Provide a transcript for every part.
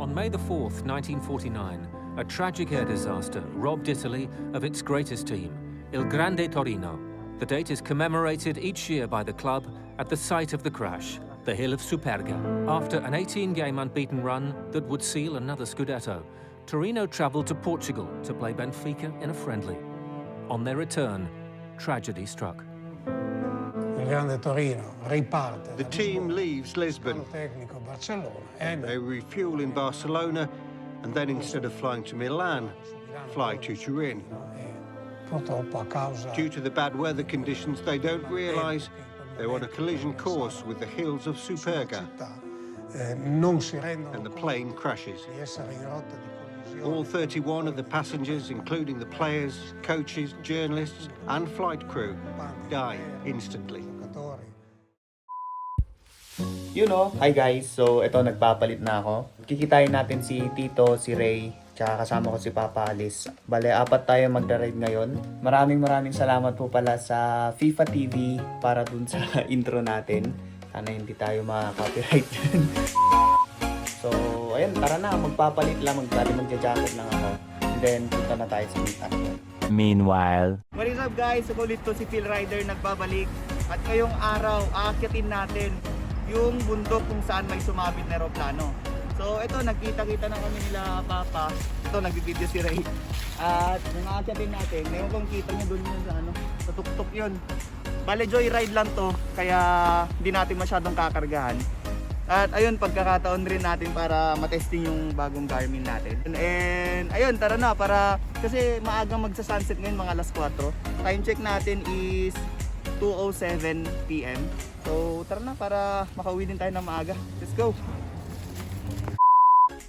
On May the 4th, 1949, a tragic air disaster robbed Italy of its greatest team, Il Grande Torino. The date is commemorated each year by the club at the site of the crash, the hill of Superga. After an 18-game unbeaten run that would seal another Scudetto, Torino travelled to Portugal to play Benfica in a friendly. On their return, tragedy struck. The team leaves Lisbon. They refuel in Barcelona, and then instead of flying to Milan, fly to Turin. Due to the bad weather conditions, they don't realise they're on a collision course with the hills of Superga, and the plane crashes. All 31 of the passengers, including the players, coaches, journalists, and flight crew, die instantly. You know, hi guys, so ito nagpapalit na ako. Kikitain natin si Tito, si Ray, tsaka kasama ko si Papa Alice. Bale, 4 tayo magda-ride ngayon. Maraming salamat po pala sa FIFA TV para dun sa intro natin. Sana hindi tayo ma-copyright dyan. So, ayun, tara na, magpapalit lang, magja-jacket lang ako. And then, punta na tayo sa meetup. Meanwhile, What is up guys? So, ulit to si Phil Rider nagbabalik. At ngayong araw, aakyatin natin yung bundok kung saan may sumabit na aeroplano. So ito, nagkita-kita na kami nila Papa. Ito, nagbibideo si Ray. At kung aakyatin natin, ngayon kung kita nyo doon yun sa, sa tuktok yun. Bale, joyride lang to, kaya hindi natin masyadong kakargahan. At ayun, pagkakataon rin natin para matesting yung bagong Garmin natin. And ayun, tara na, para kasi maagang magsa-sunset ngayon, mga alas 4. Time check natin is 2:07 PM. So tara na, para makauwi din tayo ng maaga. Let's go!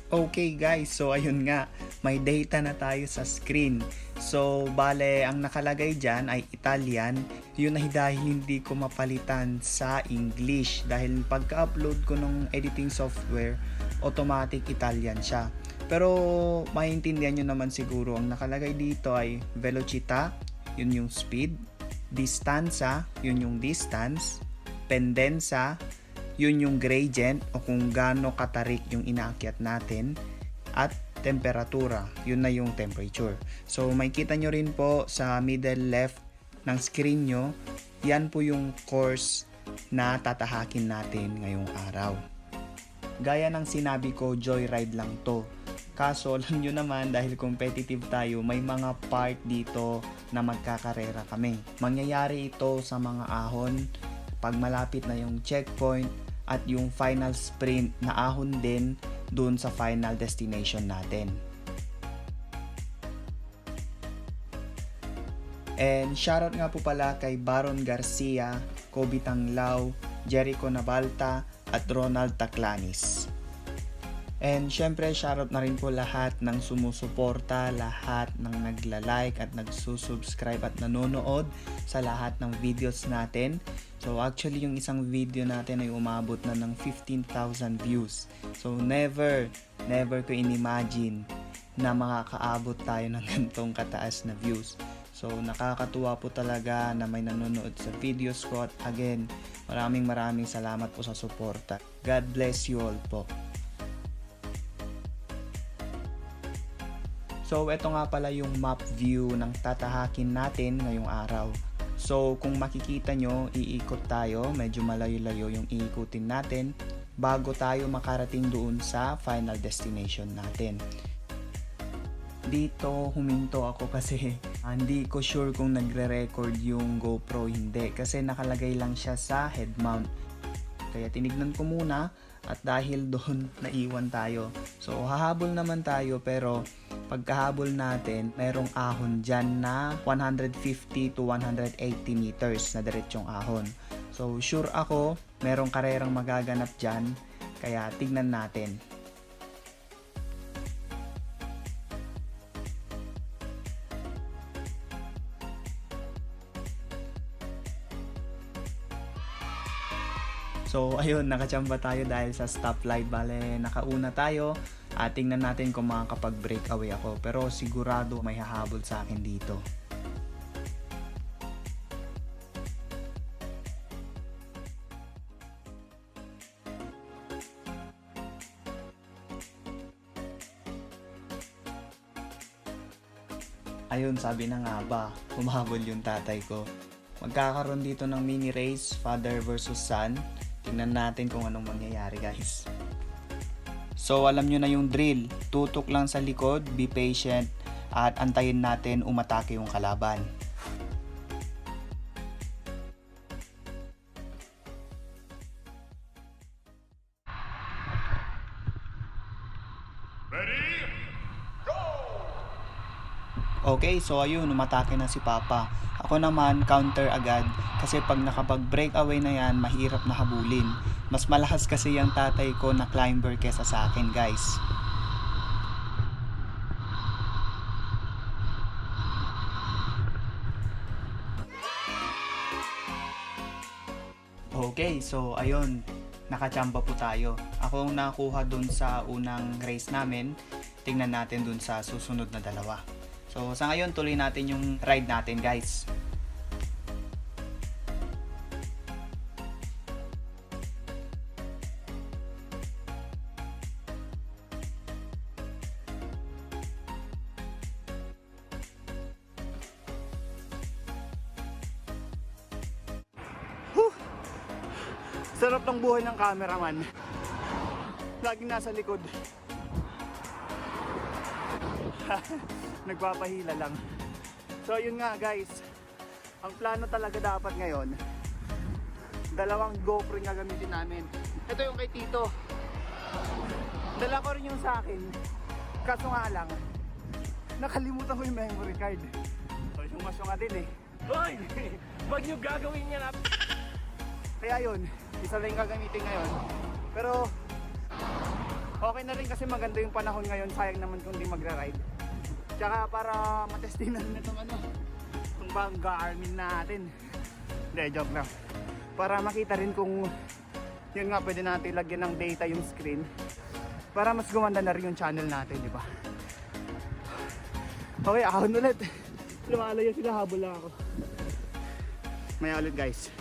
Okay guys, so ayun nga, may data na tayo sa screen. So bale, ang nakalagay dyan ay Italian. Yun ay dahil hindi ko mapalitan sa English. Dahil pagka-upload ko ng editing software, automatic Italian siya. Pero maintindihan nyo naman siguro, ang nakalagay dito ay velocità, yun yung speed. Distanza, yun yung distance. Pendenza, yun yung gradient o kung gaano katarik yung inaakyat natin. At temperatura, yun na yung temperature. So makikita nyo rin po sa middle left ng screen nyo, yan po yung course na tatahakin natin ngayong araw. Gaya ng sinabi ko, joyride lang to. Kaso alam nyo naman, dahil competitive tayo, may mga part dito na magkakarera kami. Mangyayari ito sa mga ahon pag malapit na yung checkpoint at yung final sprint na ahon din dun sa final destination natin. And shoutout nga po pala kay Baron Garcia, Kobe Tanglao, Jericho Nabalta at Ronald Taclanis. And syempre shoutout na rin po lahat ng sumusuporta, lahat ng nagla-like at nagsusubscribe at nanonood sa lahat ng videos natin. So actually yung isang video natin ay umabot na ng 15,000 views. So never ko inimagine na makakaabot tayo ng ganitong kataas na views. So nakakatuwa po talaga na may nanonood sa videos ko. At again, maraming salamat po sa suporta. God bless you all po. So ito nga pala yung map view ng tatahakin natin ngayong araw. So kung makikita nyo, iikot tayo, medyo malayo-layo yung iikutin natin bago tayo makarating doon sa final destination natin. Dito huminto ako kasi hindi ko sure kung nagre-record yung GoPro, hindi, kasi nakalagay lang siya sa head mount. Kaya tinignan ko muna at dahil doon naiwan tayo. So hahabol naman tayo, pero pagkahabol natin, mayroong ahon dyan na 150 to 180 meters na diretsyong ahon. So sure ako, merong karerang magaganap dyan, kaya tignan natin. So ayun, nakachamba tayo dahil sa stoplight. Bale, nakauna tayo. Tingnan natin kung makakapag-breakaway ako. Pero sigurado may hahabol sa akin dito. Ayun, sabi na nga ba, humahabol yung tatay ko. Magkakaroon dito ng mini race, father versus son. Tingnan natin kung anong mangyayari, guys. So alam nyo na yung drill, tutok lang sa likod, be patient, at antayin natin umatake yung kalaban. Okay, so ayun, umatake na si Papa. Ako naman, counter agad. Kasi pag nakapag-breakaway na yan, mahirap na habulin. Mas malakas kasi yung tatay ko na climber kesa sa akin, guys. Okay, so ayun, nakachamba po tayo. Ako ang nakuha dun sa unang race namin. Tingnan natin dun sa susunod na dalawa. So sa ngayon, tuloy natin yung ride natin, guys. Sarap ng buhay ng cameraman. Laging nasa likod. Nagpapahila lang. So yun nga, guys. Ang plano talaga dapat ngayon, dalawang GoPro nga gamitin namin. Ito yung kay Tito. Dala ko rin yung sa akin. Kaso nga lang, nakalimutan ko yung memory card. So yung masyo din eh. Hoy! Wag nyo gagawin yan up! Kaya yun, isa lang yung gagamitin ngayon. Pero okay na rin kasi maganda yung panahon ngayon. Sayang naman kung di magra-ride. Tsaka para matesting na rin itong itong bagong Garmin natin. Hindi, joke lang. Para makita rin kung yun nga, pwede natin lagyan ng data yung screen. Para mas gumanda na rin yung channel natin, di ba? Okay, ahon ulit. Lumalayo sila, habol lang ako. Maya ulit, guys.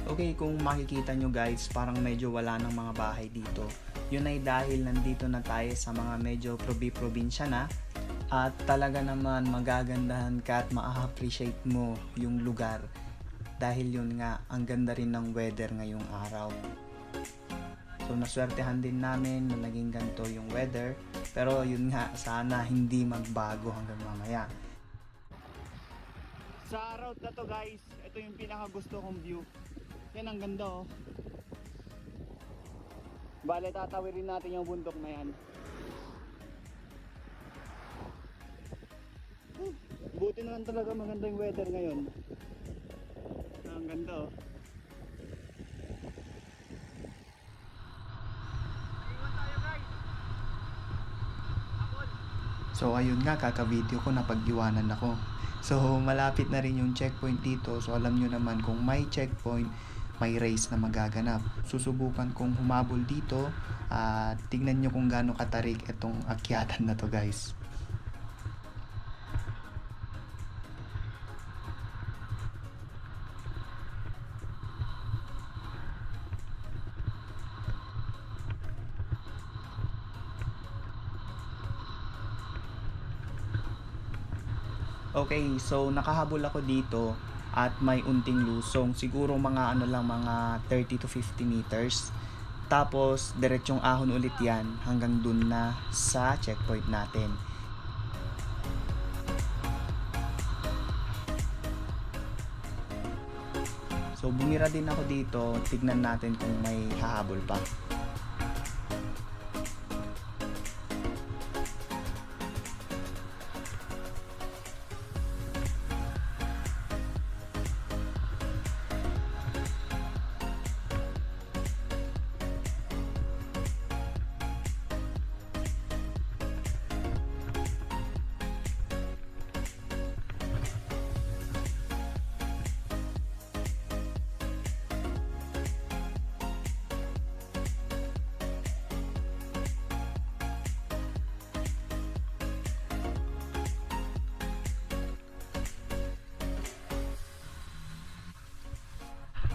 Okay, kung makikita nyo guys, parang medyo wala ng mga bahay dito. Yun ay dahil nandito na tayo sa mga medyo probinsya na. At talaga naman magagandahan ka at ma-appreciate mo yung lugar. Dahil yun nga, ang ganda rin ng weather ngayong araw. So naswertehan din namin na naging ganito yung weather. Pero yun nga, sana hindi magbago hanggang mamaya. Sa route na to guys, ito yung pinaka gusto kong view. Yan, ang ganda oh. Bale, tatawirin natin yung bundok na yan. Buti na lang talaga maganda yung weather ngayon. Ang ganda oh. So ayun nga, kaka-video ko, napag-iwanan ako. So malapit na rin yung checkpoint dito. So alam nyo naman, kung may checkpoint, may race na magaganap. Susubukan kong humabol dito at tignan nyo kung gaano katarik itong akyatan na to guys. Okay, so nakahabol ako dito at may unting lusong. Siguro mga mga 30 to 50 meters. Tapos diretsong ahon ulit yan hanggang dun na sa checkpoint natin. So bumira din ako dito, tignan natin kung may hahabol pa.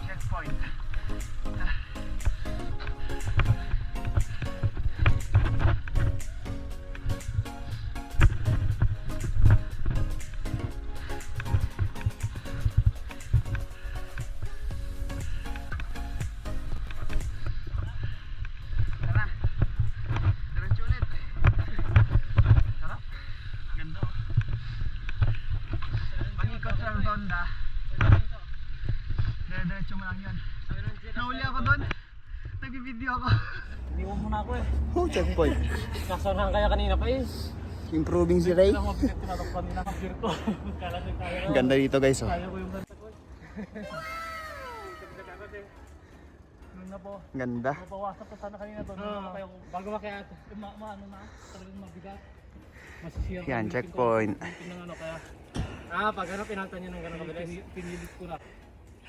Checkpoint. ikot sa Ronda. Diretso mo lang yun. Nahuli ako doon. Nag-video ako. Iniwan mo na ako eh. Oh, checkpoint. Nasanahan kaya kanina pa eh. Improving si Ray. Alam mo, tinatok kanina ang beer ko. Kala nyo kaya. Ganda dito guys oh. Kaya ko yung ganda ko eh. Nung na po. Ganda. Mabawasan pa sana kanina to. Bago makiat. Ano na? Talagang mabigat. Masisira. Yan, checkpoint. Ano, kaya. Pag ano, pinalta nyo ng gano'n kabilis. Pinilit ko na.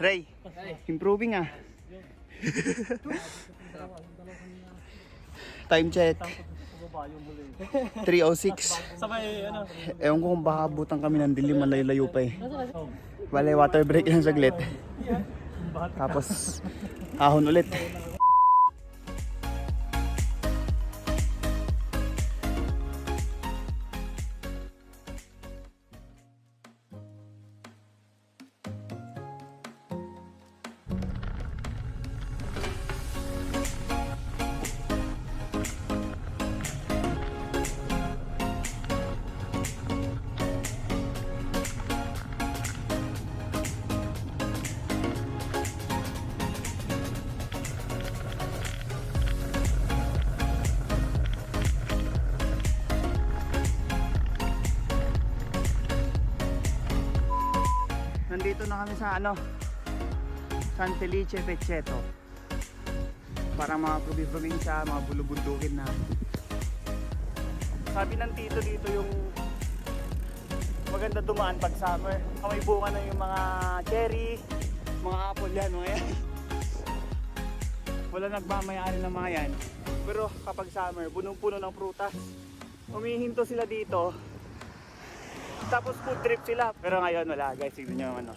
Ray, improving ah. Time check. 3:06. Sabay, ano. Ewan ko kung baka abutan kami ng dilim, malayo-layo pa eh. Bale, water break lang saglit. Tapos, ahon ulit. Nandito na kami sa ano, San Felice Pecceto. Para mga probinsya, mga bulubundukin na. Sabi ng tito dito yung maganda dumaan pag summer. May bunga na yung mga cherry, mga apple yan, mga yan. Wala nagmamayari ng mga yan. Pero kapag summer, punong-puno ng prutas. Humihinto sila dito. Tapos food trip sila. Pero ngayon wala guys, tignan nyo yung ano,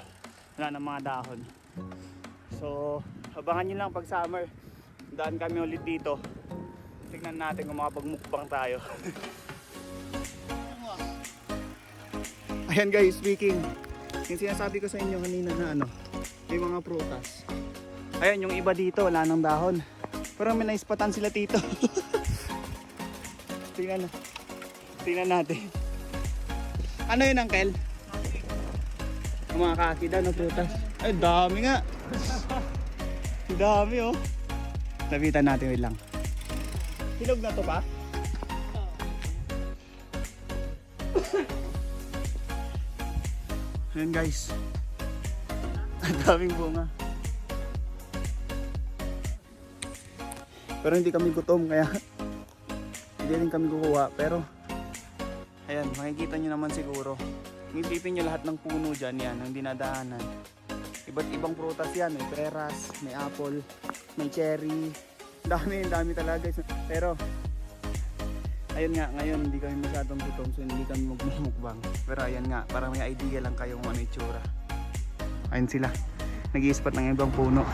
wala ng mga dahon. So abangan nyo lang pag summer, daan kami ulit dito. Tignan natin kung makapagmukbang tayo. Ayan guys, speaking, yung sinasabi ko sa inyo kanina na ano, may mga prutas. Ayan, yung iba dito wala ng dahon, pero may naispatan sila dito. Tingnan natin. Ano yun, Uncle? Ang mga kaki daw na prutas. Ay, dami nga. Dami oh. Lapitan natin, wait lang. Hinog na to ba? Ayan guys. Ang daming bunga. Pero hindi kami gutom kaya hindi rin kami kukuha. Pero ayan, makikita nyo naman siguro. Isipin nyo lahat ng puno dyan, yan, ang dinadaanan. Iba't ibang prutas yan, may peras, may apple, may cherry. Dami talaga guys. Pero, ayun nga, ngayon hindi kami masyadong gutom, so hindi kami magmumukbang. Pero ayan nga, para may idea lang kayo kung ano itsura. Ayun sila, nag-i-spot ng ibang puno.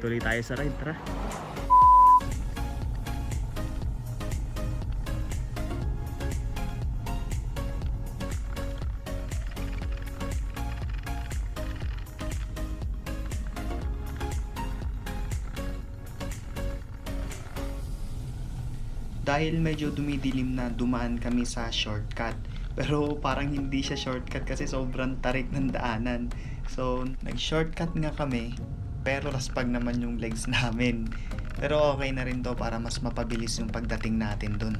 Tuloy tayo sa ride, tara. Dahil medyo dumidilim na, dumaan kami sa shortcut. Pero parang hindi siya shortcut kasi sobrang tarik ng daanan. So nag-shortcut nga kami, pero raspag naman yung legs namin. Pero okay na rin to para mas mapabilis yung pagdating natin dun.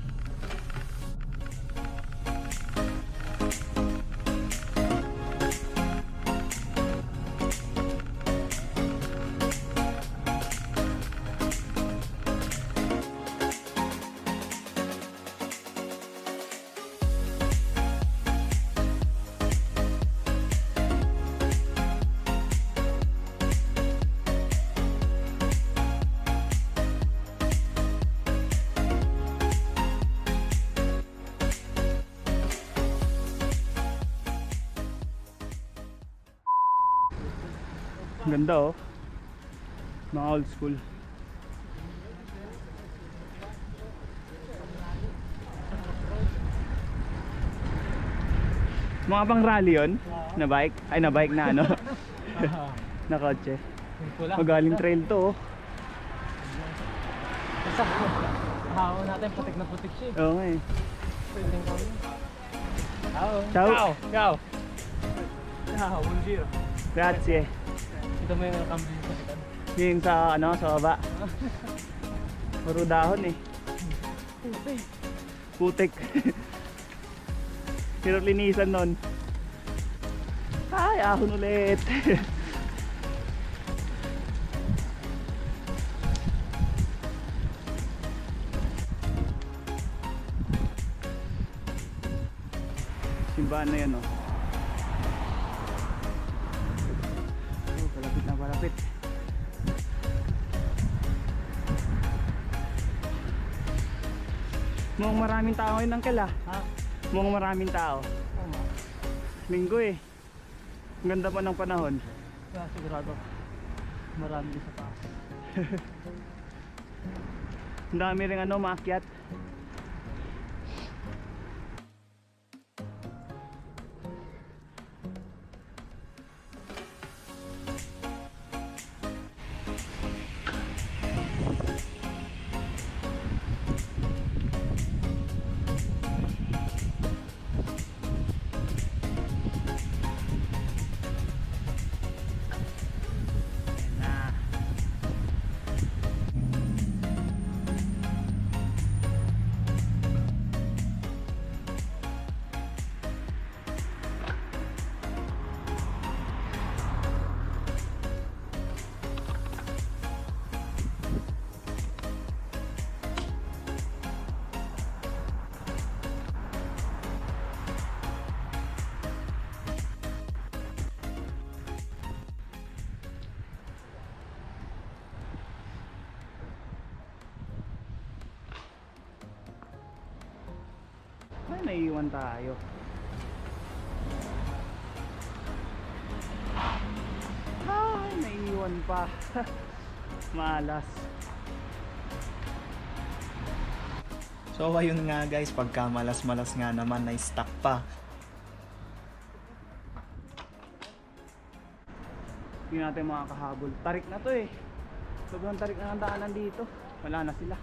Ganda oh. Mga old school. Mga pang rally yun? Na bike? Ay, na bike na ano? Na kotse. Magaling trail to oh. Basta, hawa natin, putik na putik siya. Oo nga eh. Pwedeng kami. Ciao. Ciao. Ciao. Bonjour. Grazie. Ito mo yung kambing sa kitan. Yung sa ano, sa baba. Puro dahon eh. Putik. Pero linisan nun. Ay, ahon ulit. Simbahan na yan, oh. Oh, palapit na palapit. Mukhang maraming tao ngayon, Uncle, ah. Ha? Mukhang maraming tao. Tama. Linggo eh. Ang ganda pa ng panahon. Kaya sigurado. Marami din sa taas. Ang dami rin ano, maakyat. Ay, naiiwan tayo. Ay, naiiwan pa. Malas. So ayun nga guys, pagka malas-malas nga naman, na-stuck pa. Hindi natin makakahabol. Tarik na to eh. Sobrang tarik na ng daanan dito. Wala na sila.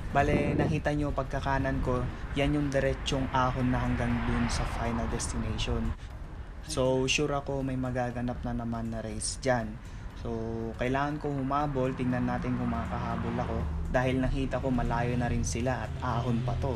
Bale, nakita nyo pagkakanan ko, yan yung diretsong ahon na hanggang dun sa final destination. So, sure ako may magaganap na naman na race dyan. So, kailangan ko humabol, tingnan natin kung makakahabol ako. Dahil nakita ko malayo na rin sila at ahon pa to.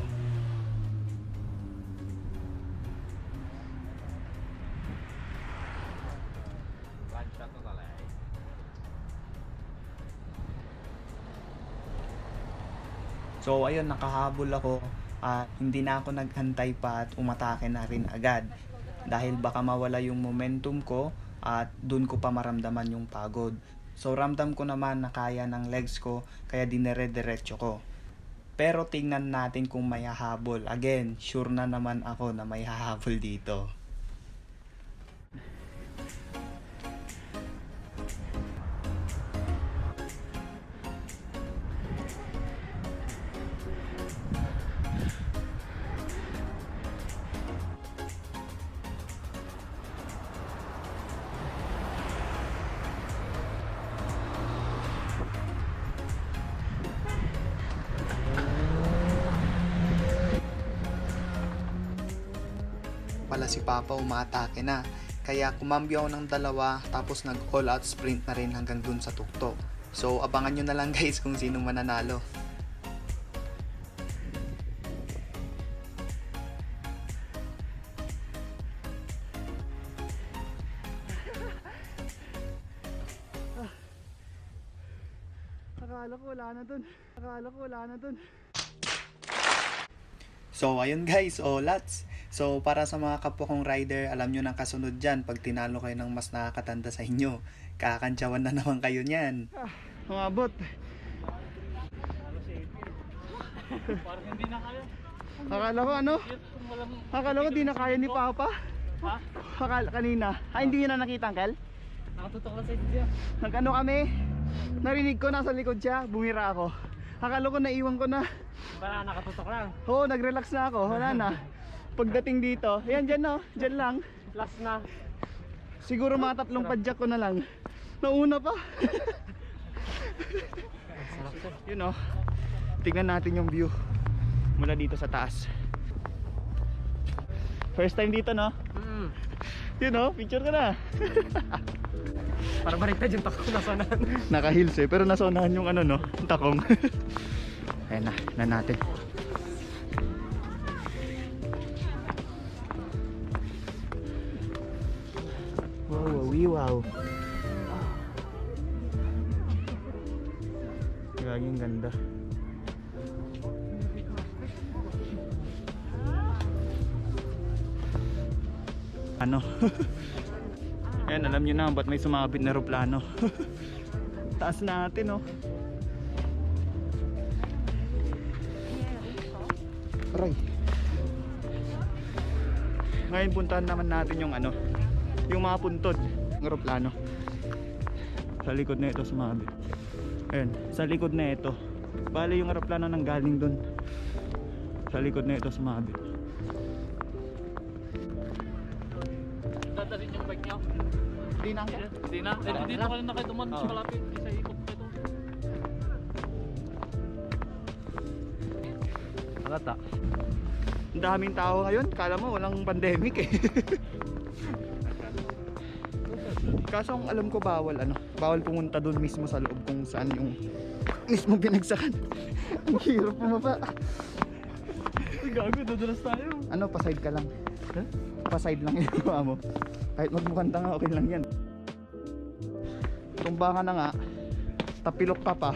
So ayun, nakahabol ako at hindi na ako naghantay pa at umatake na rin agad. Dahil baka mawala yung momentum ko at dun ko pa maramdaman yung pagod. So ramdam ko naman na kaya ng legs ko kaya dinere-diretso ko. Pero tingnan natin kung may hahabol. Again, sure na naman ako na may hahabol dito. Pala si Papa umaatake na. Kaya kumambyo ako ng dalawa tapos nag all out sprint na rin hanggang dun sa tuktok. So abangan nyo na lang guys kung sino mananalo. Akala ko wala na dun. So ayun guys, lots. So para sa mga kapwa kong rider, alam nyo nang kasunod dyan pag tinalo kayo ng mas nakakatanda sa inyo. Kakantsawan na naman kayo niyan. Umabot. Parang hindi na kaya. Akala ko ano? Akala ko di na kaya ni Papa. Ha? Akala kanina. Hindi nyo na nakita, Uncle? Nakatutok lang sa idea. Nag-ano kami? Narinig ko nasa likod siya, bumira ako. Akala ko naiwan ko na. Para nakatutok lang. Oo, nag-relax na ako. Wala na. Pagdating dito, ayan dyan no, dyan lang. Last na. Siguro mga 3 padyak ko na lang. Nauna pa. Yun o. Tingnan natin yung view mula dito sa taas. First time dito, no? Yun, no? Picture ka na. Para baliktad yung takot na sana. Naka-heels eh, pero nasaunahan yung ano, no? Takong. Ayan na natin. Wow. Gaging ganda. Ano? Ayan, alam nyo na ba't may sumabit na aeroplano. Taas natin, oh. Aray. Ngayon puntahan naman natin yung ano, yung mga puntod ng aeroplano. Sa likod na ito sumabit. Ayan, sa likod na ito. Bale yung aeroplano nang galing dun. Sa likod na ito sumabit. Dadasin yung bike niyo. Hindi na. Hindi na. Dito ka rin na kayo duman sa malapit. Isa ikot kayo doon. Alata. Ang daming tao ngayon. Kala mo walang pandemic eh. Kaso ang alam ko bawal pumunta doon mismo sa loob kung saan yung mismo binagsakan. Ang hirap bumaba. Uy, gago, dudulas tayo. Ano, paside ka lang. Huh? Paside lang yung gawa mo. Kahit magmukanta nga, okay lang yan. Tumba ka na nga, tapilok ka pa.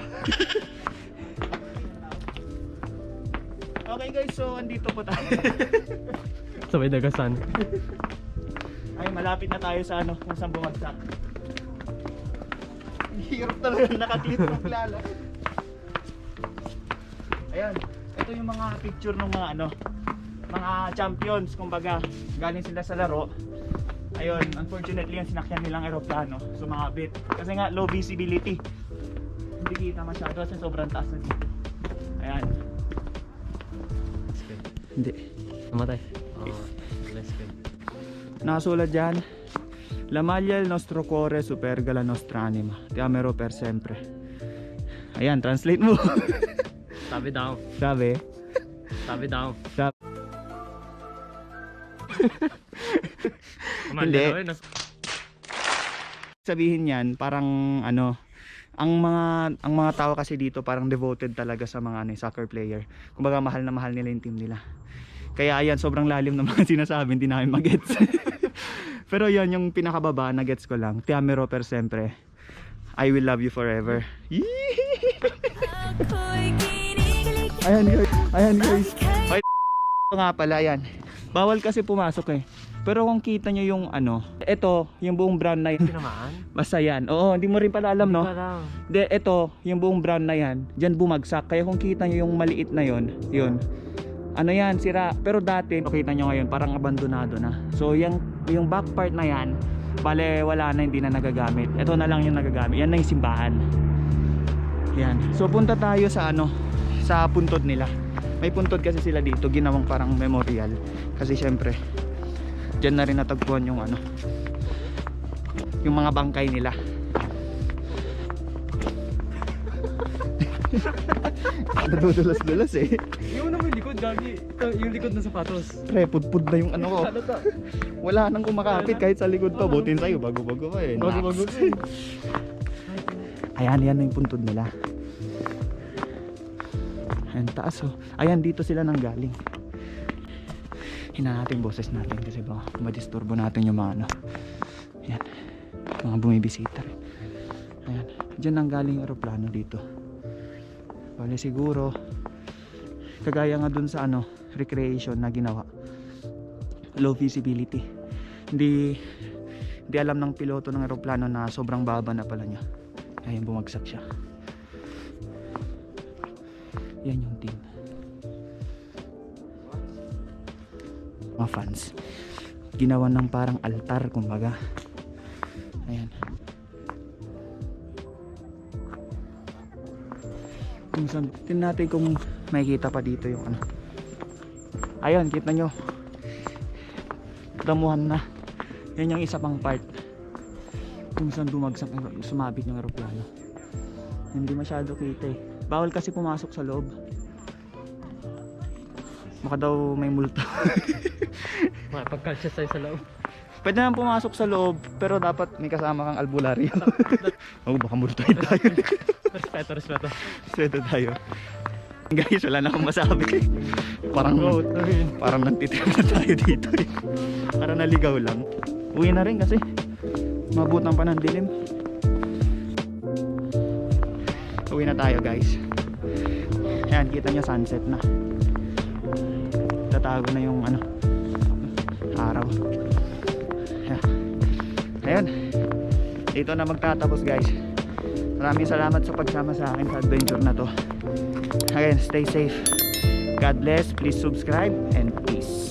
Okay guys, so andito po tayo. Sabay dagasan. Ay, malapit na tayo sa ano, kung saan bumagsak. Hirap talaga, nakaklip ng kilala. Ayan, ito yung mga picture ng mga ano, mga champions, kumbaga, galing sila sa laro. Ayun, unfortunately yung sinakyan nilang aeroplano sumabit. Kasi nga low visibility. Hindi kita masyado kasi sobrang taas na dito. Ayan. Hindi. Namatay. Let's go. Nakasulat dyan, La maglia del nostro cuore superga la nostra anima. Ti amerò per sempre. Ayan, translate mo. Sabi daw. Sabi? Sabi daw. Hindi. Sabihin yan, parang ano, ang mga tao kasi dito parang devoted talaga sa mga soccer player. Kumbaga mahal na mahal nila yung team nila. Kaya ayan, sobrang lalim ng mga sinasabi, hindi namin magets. Pero yan, yung pinakababa, na gets ko lang. Ti amerò per sempre. I will love you forever. Ayan guys. Ayan guys. Ay, ito nga pala yan. Bawal kasi pumasok eh. Pero kung kita nyo yung ano, ito, yung buong brand na yan. Tinamaan? Basta yan. Oo, hindi mo rin pala alam, no? De, ito, yung buong brand na yan, dyan bumagsak. Kaya kung kita nyo yung maliit na yon, yun. Ano yan, sira. Pero dati, kita nyo ngayon, parang abandonado na. So, yung back part na yan, bale, wala na, hindi na nagagamit. Ito na lang yung nagagamit. Yan na yung simbahan. Yan. So, punta tayo sa ano, sa puntod nila. May puntod kasi sila dito, ginawang parang memorial. Kasi syempre, dyan na rin natagpuan yung ano, yung mga bangkay nila. Nadudulas-dulas eh. Yung naman yung likod, gagi. Yung likod ng sapatos. Pre, pudpud na yung ano ko. Wala nang kumakapit kahit sa likod pa. Butin sa'yo, bago-bago pa eh. Bago-bago pa eh. Ayan, yan na yung puntod nila. Ayan, taas oh. Ayan, dito sila nang galing. Hina natin boses natin kasi baka madisturbo natin yung mga ano. Ayan, mga bumibisita. Ayan, dyan nang galing aeroplano dito. Bale siguro kagaya nga dun sa ano, recreation na ginawa, low visibility. Hindi alam ng piloto ng aeroplano na sobrang baba na pala niya. Ayan, bumagsak siya. Yan yung team, mga fans. Ginawa ng parang altar kumbaga. Ayan. Tingnan natin kung makikita pa dito yung ano. Ayun, kita nyo, damuhan na. Yan yung isa pang part kung saan bumagsak, sumabit yung aeroplano. Hindi masyado kita eh. Bawal kasi pumasok sa loob. Baka daw may multa. Makipag-culture tayo sa loob. Pwede naman pumasok sa loob, pero dapat may kasama kang albularyo. Oh, baka multahin tayo. Respeto. Respeto tayo. Guys, wala na akong masabi. Parang nagtitrip na tayo dito eh. Parang naligaw lang. Uwi na rin kasi mabutan pa ng dilim. Uwi na tayo guys. Ayan, kita nyo sunset na. Tatago na yung araw. Ayan, dito na magtatapos guys. Maraming salamat sa pagsama sa akin sa adventure na to. Again, stay safe. God bless. Please subscribe and peace.